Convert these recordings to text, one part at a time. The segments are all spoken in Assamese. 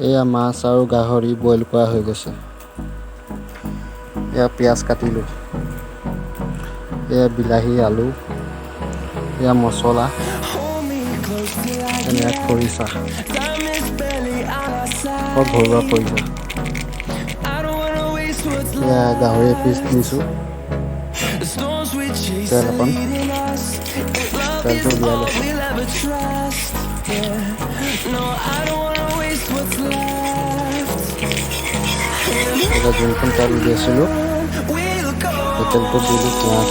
এয়া মাছ আৰু গাহৰি বইল কৰা হৈ গৈছে। এয়া পিঁয়াজ কাটিলোঁ, এয়া বিলাহী আলু, এয়া মছলা, এয়া খৰিচা, ঘৰুৱা খৰিচা। এয়া গাহৰি পিচ দিছোঁ, তেল অকণ, তেলটো উলিয়াই লৈছোঁ। এতিয়া যোনখন তেল উলিয়াইছিলোঁ সেই তেলটো দিলোঁ পিঁয়াজ,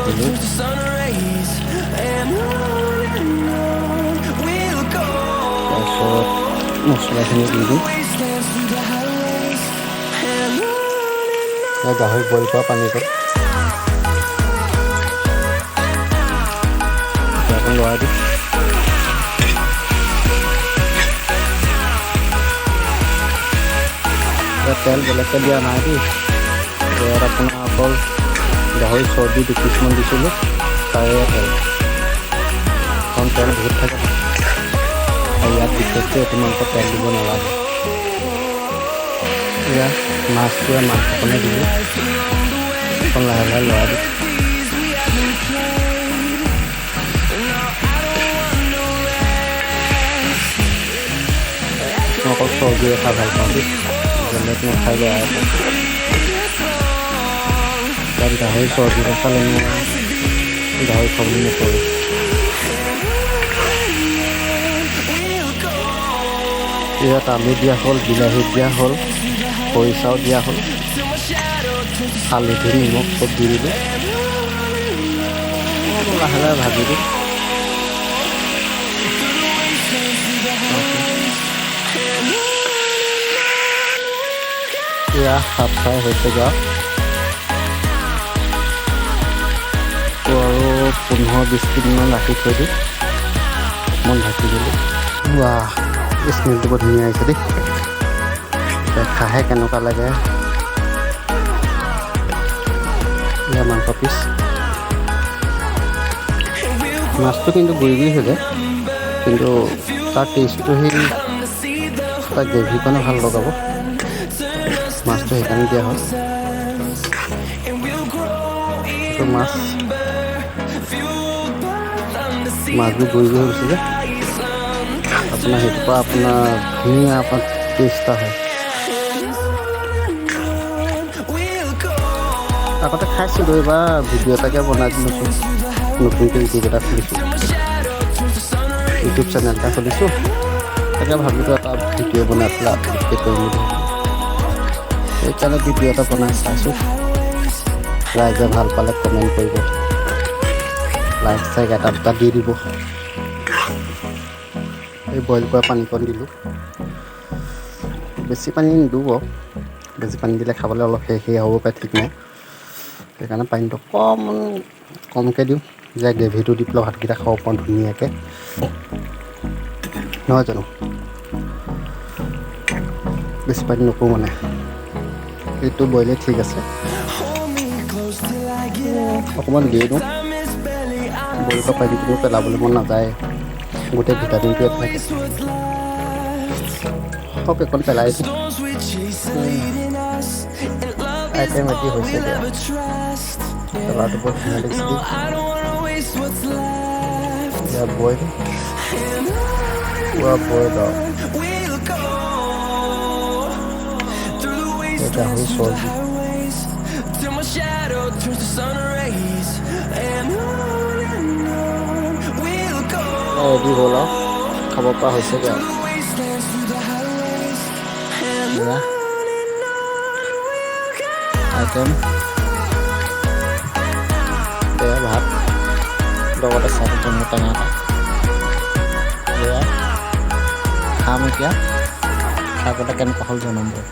দিলোঁ, তাৰপিছত মছলাখিনি দি দিওঁ। গাহৰি বইল কৰা পানীটো অকণ লৰাই দিওঁ। তেল বেলেগকৈ দিয়া নাই দেই, ইয়াত আপোনাৰ অকল গাহৰি চৰ্বি 2 পিচমান দিছিলোঁ, তাৰে তেল, কাৰণ তেল বহুত থাকে আৰু ইয়াত বিশেষকৈ অতিমাত্ৰা তেল দিব নালাগে। এয়া মাংসকণে দিলোঁ, অকণ লাহে লাহে লৰাই দিওঁ। মই অকল চৰ্বি খাই ভাল পাওঁ দেই, বেলেগ নাখাই বেয়া পাওঁ। তাত গাহৰি চৰ্বি নাখালে মই গাহৰি খাবলৈ নকৰোঁ। ইয়াত আলু দিয়া হ'ল, বিলাহী দিয়া হ'ল, খৰিচাও দিয়া হ'ল, হালধি নিমখ চব দি দিলোঁ। লাহে লাহে ভাজি দিওঁ। এয়া হাফ ফ্ৰাই হৈছেগৈ আৰু 15-20 মিনিটমান ৰাখি থৈ দিওঁ, অকণমান ঢাকি দিলোঁ। স্মেলটো বৰ ধুনীয়া আহিছে দেই, খাহে কেনেকুৱা লাগে। এয়া মাংস পিচ, মাছটো কিন্তু গুৰি গুৰি হৈ যায়, কিন্তু তাৰ টেষ্টটো সেই তাৰ গ্ৰেভিকণে ভাল লগাব, মাছটো সেইকাৰণে দিয়া হয়। এইটো মাছবোৰ গুৰি গুৰি হৈ গৈছে যে আপোনাৰ সেইটোৰ পৰা আপোনাৰ ধুনীয়া আপোনাৰ টেষ্ট এটা হয়। আগতে খাইছিলোঁ, এইবাৰ ভিডিঅ' এটাকে বনাই দিছোঁ, নতুনকৈ ইউটিউব এটা খুলিছোঁ, ইউটিউব চেনেল এটা খুলিছোঁ, তাকে ভাবিলোঁ এটা ভিডিঅ' বনাই পেলাই আপলোড কৰিম বুলি। সেইকাৰণে ভিডিঅ' এটা বনাই চাইছোঁ। ৰাইজে ভাল পালে কমেণ্ট কৰিব, লাইক চাইক এটা দুটা দি দিব। এই বইল কৰা পানীকণ দিলোঁ, বেছি পানী নিদিওঁ বাৰু, বেছি পানী দিলে খাবলৈ অলপ সেয়া হ'ব পাৰে, ঠিক নাই। সেইকাৰণে পানীটো অকণমান কমকৈ দিওঁ, যে গ্ৰেভিটো দি পেলাই ভাতকেইটা খাব পাৰোঁ ধুনীয়াকৈ, নহয় জানো। বেছি পানী নকৰোঁ মানে, এইটো বইলে ঠিক আছে। অকণমান দি দিওঁ, বইল কৰা পানীটো পেলাবলৈ মন নাযায়, গোটেই ভিটামিনটো ইয়াত থাকে। হওক এখন পেলাই দিওঁ। আইটেম এটি হৈছে দিয়া, পেলাটো বৰ ধুনীয়া লাগিছে দেই। এয়া বইল, পুৰা বইল আৰু গাহৰি চৰ্বি। ৰেডি হ'ল আৰু খাব পৰা হৈছেগৈ আৰু আইটেম। এয়া ভাত, লগতে চাটনি টেঙা এটা। এয়া খাম এতিয়া, খাই পেলাই কেনেকুৱা হ'ল জনাম বাৰু।